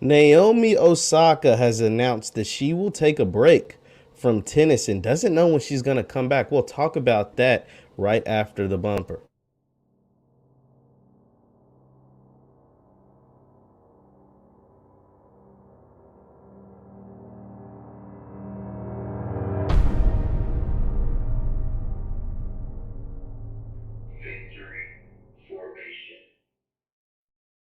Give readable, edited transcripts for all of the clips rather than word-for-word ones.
Naomi Osaka has announced that she will take a break from tennis and doesn't know when she's going to come back. We'll talk about that right after the bumper.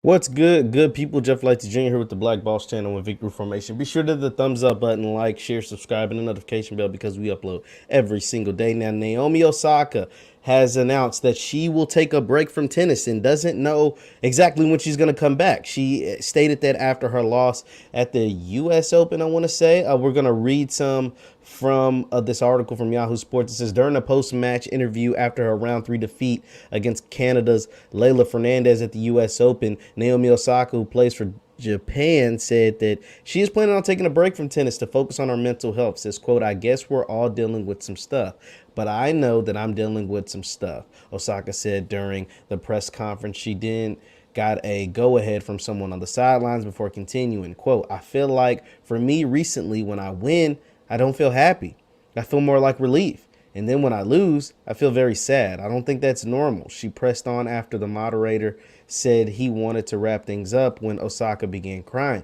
What's good, good people? Jeff Lightsy Jr. here with the Black Boss channel and Victory Formation. Be sure to hit the thumbs up button, like, share, subscribe, and the notification bell because we upload every single day. Now, Naomi Osaka has announced that she will take a break from tennis and doesn't know exactly when she's going to come back. She stated that after her loss at the U.S. Open, I want to say. We're going to read some from this article from Yahoo Sports. It says, during a post-match interview after her round 3 defeat against Canada's Leylah Fernandez at the U.S. Open, Naomi Osaka, who plays for Japan, said that she is planning on taking a break from tennis to focus on her mental health. Says, quote, I guess we're all dealing with some stuff, but I know that I'm dealing with some stuff, Osaka said during the press conference. She didn't got a go-ahead from someone on the sidelines before continuing, quote, I feel like for me recently when I win, I don't feel happy. I feel more like relief. And then when I lose, I feel very sad. I don't think that's normal. She pressed on after the moderator said he wanted to wrap things up when Osaka began crying.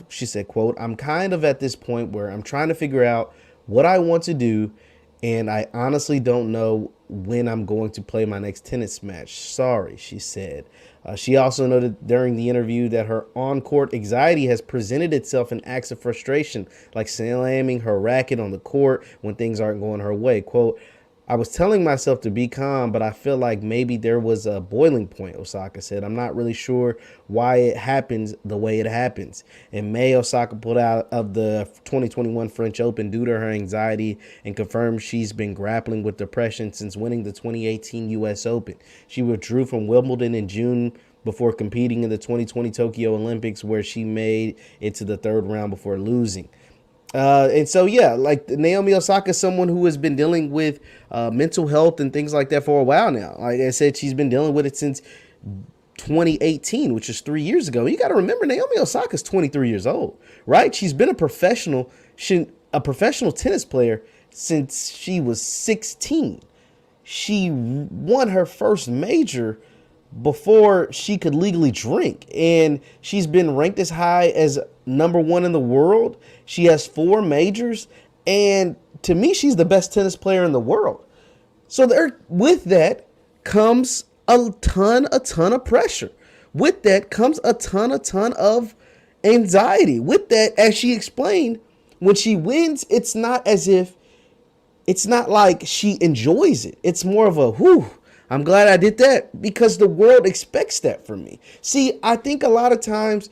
She said, quote, I'm kind of at this point where I'm trying to figure out what I want to do, and I honestly don't know when I'm going to play my next tennis match. Sorry, she said. She also noted during the interview that her on-court anxiety has presented itself in acts of frustration, like slamming her racket on the court when things aren't going her way. Quote, I was telling myself to be calm, but I feel like maybe there was a boiling point, Osaka said. I'm not really sure why it happens the way it happens. In May, Osaka pulled out of the 2021 French Open due to her anxiety and confirmed she's been grappling with depression since winning the 2018 U.S. Open. She withdrew from Wimbledon in June before competing in the 2020 Tokyo Olympics, where she made it to the third round before losing. And so, yeah, like Naomi Osaka is someone who has been dealing with mental health and things like that for a while now. Like I said, she's been dealing with it since 2018, which is 3 years ago. You got to remember, Naomi Osaka is 23 years old, right? She's been a professional tennis player since she was 16. She won her first major before she could legally drink, and she's been ranked as high as #1 in the world. She has 4 majors, and to me, she's the best tennis player in the world. So with that comes a ton of pressure. With that comes a ton of anxiety. With that, as she explained, when she wins, it's not like she enjoys it. It's more of a whew. I'm glad I did that, because the world expects that from me. See, I think a lot of times,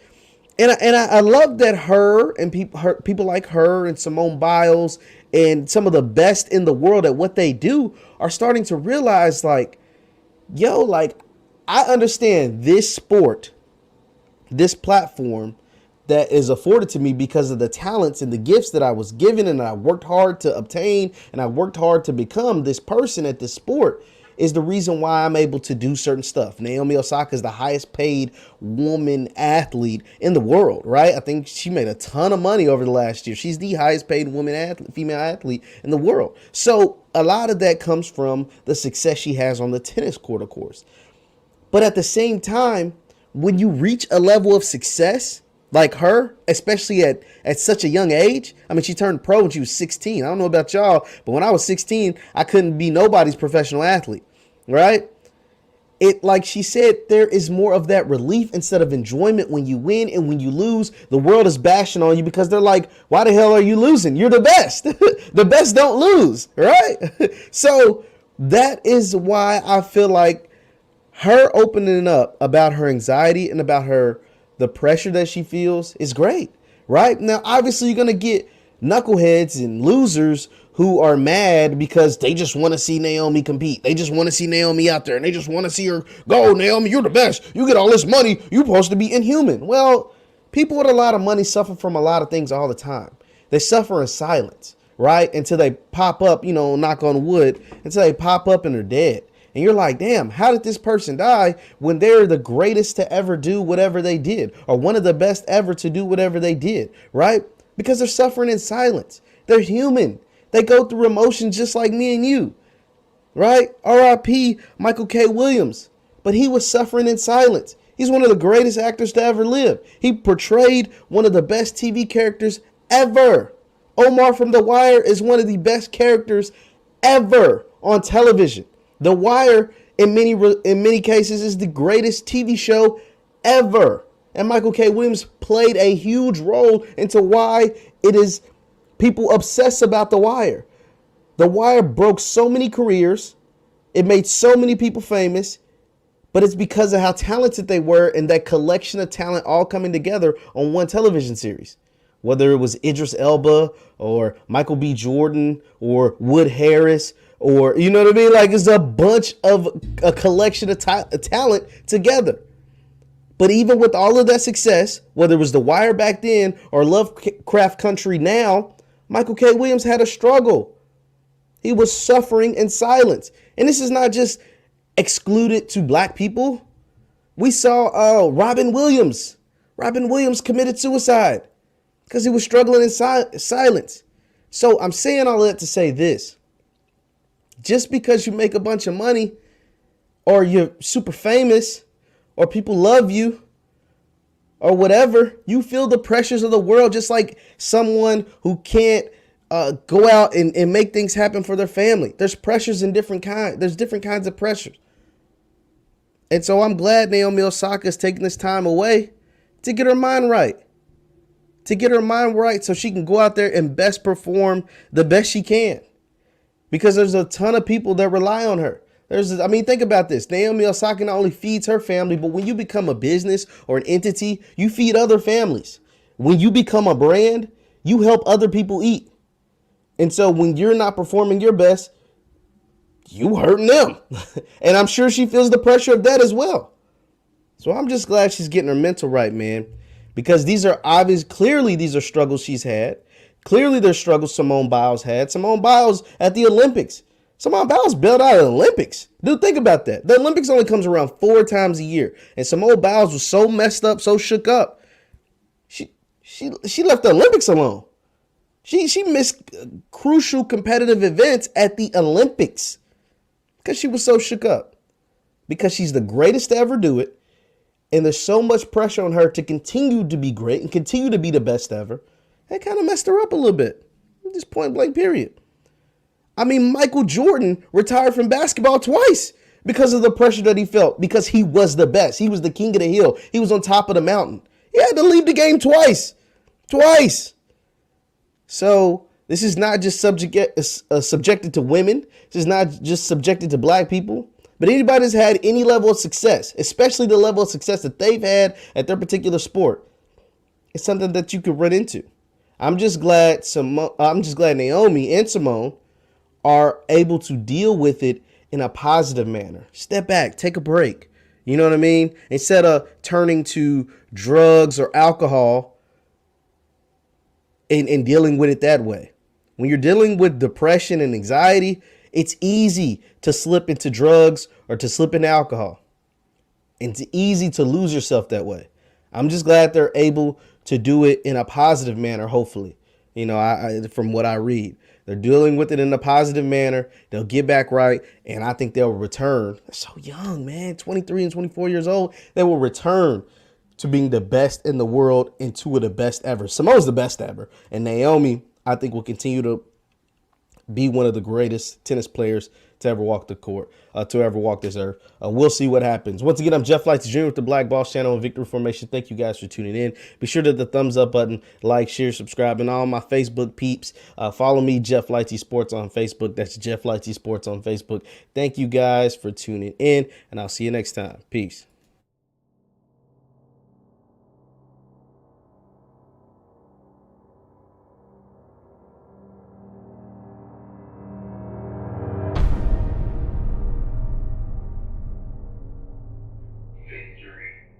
and I love that her and people like her and Simone Biles and some of the best in the world at what they do are starting to realize, like, yo, like, I understand this sport, this platform that is afforded to me because of the talents and the gifts that I was given and I worked hard to obtain and I worked hard to become this person at this sport, is the reason why I'm able to do certain stuff. Naomi Osaka is the highest paid woman athlete in the world, right? I think she made a ton of money over the last year. She's the highest paid female athlete in the world. So a lot of that comes from the success she has on the tennis court, of course. But at the same time, when you reach a level of success like her, especially at such a young age. I mean, she turned pro when she was 16. I don't know about y'all, but when I was 16, I couldn't be nobody's professional athlete, right? Like she said, there is more of that relief instead of enjoyment when you win, and when you lose, the world is bashing on you because they're like, why the hell are you losing? You're the best. The best don't lose, right? So that is why I feel like her opening up about her anxiety and about the pressure that she feels is great, right? Now, obviously, you're going to get knuckleheads and losers who are mad because they just want to see Naomi compete. They just want to see Naomi out there, and they just want to see her go, Naomi, you're the best. You get all this money. You're supposed to be inhuman. Well, people with a lot of money suffer from a lot of things all the time. They suffer in silence, right? Until they pop up, knock on wood, until they pop up and they're dead. And you're like, damn, how did this person die when they're the greatest to ever do whatever they did, or one of the best ever to do whatever they did, right? Because they're suffering in silence. They're human. They go through emotions just like me and you, right? R.I.P. Michael K. Williams. But he was suffering in silence. He's one of the greatest actors to ever live. He portrayed one of the best TV characters ever. Omar from The Wire is one of the best characters ever on television. The Wire, in many cases, is the greatest TV show ever. And Michael K. Williams played a huge role into why it is people obsess about The Wire. The Wire broke so many careers. It made so many people famous. But it's because of how talented they were and that collection of talent all coming together on one television series. Whether it was Idris Elba or Michael B. Jordan or Wood Harris or, you know what I mean? Like, it's a bunch of a collection of talent together. But even with all of that success, whether it was The Wire back then or Lovecraft Country now, Michael K. Williams had a struggle. He was suffering in silence. And this is not just excluded to black people. We saw Robin Williams. Robin Williams committed suicide because he was struggling in silence. So I'm saying all that to say this. Just because you make a bunch of money or you're super famous or people love you or whatever, you feel the pressures of the world just like someone who can't go out and make things happen for their family. There's pressures in different kinds. There's different kinds of pressures. And so I'm glad Naomi Osaka is taking this time away to get her mind right. To get her mind right so she can go out there and best perform the best she can. Because there's a ton of people that rely on her. Think about this. Naomi Osaka not only feeds her family, but when you become a business or an entity, you feed other families. When you become a brand, you help other people eat. And so when you're not performing your best, you hurting them. And I'm sure she feels the pressure of that as well. So I'm just glad she's getting her mental right, man. Because these are clearly these are struggles she's had. Clearly there's struggles Simone Biles had. Simone Biles at the Olympics. Simone Biles bailed out of the Olympics. Dude, think about that. The Olympics only comes around 4 times a year. And Simone Biles was so messed up, so shook up. She left the Olympics alone. She missed crucial competitive events at the Olympics because she was so shook up. Because she's the greatest to ever do it. And there's so much pressure on her to continue to be great and continue to be the best ever. That kind of messed her up a little bit. Just point blank period. I mean, Michael Jordan retired from basketball twice because of the pressure that he felt. Because he was the best. He was the king of the hill. He was on top of the mountain. He had to leave the game twice. Twice. So this is not just subjected to women. This is not just subjected to black people. But anybody that's had any level of success, especially the level of success that they've had at their particular sport, it's something that you could run into. I'm just glad Naomi and Simone are able to deal with it in a positive manner. Step back, take a break. You know what I mean? Instead of turning to drugs or alcohol and dealing with it that way. When you're dealing with depression and anxiety, it's easy to slip into drugs or to slip into alcohol. And it's easy to lose yourself that way. I'm just glad they're able to do it in a positive manner, hopefully. You know, from what I read, they're dealing with it in a positive manner. They'll get back right. And I think they'll return. They're so young, man, 23 and 24 years old. They will return to being the best in the world and two of the best ever. Simone's the best ever. And Naomi, I think, will continue to be one of the greatest tennis players to ever walk the court, to ever walk this earth. We'll see what happens. Once again, I'm Jeff Lightsy Jr. with the Black Boss Channel and Victory Formation. Thank you guys for tuning in. Be sure to hit the thumbs up button, like, share, subscribe, and all my Facebook peeps. Follow me, Jeff Lightsy Sports on Facebook. That's Jeff Lightsy Sports on Facebook. Thank you guys for tuning in, and I'll see you next time. Peace.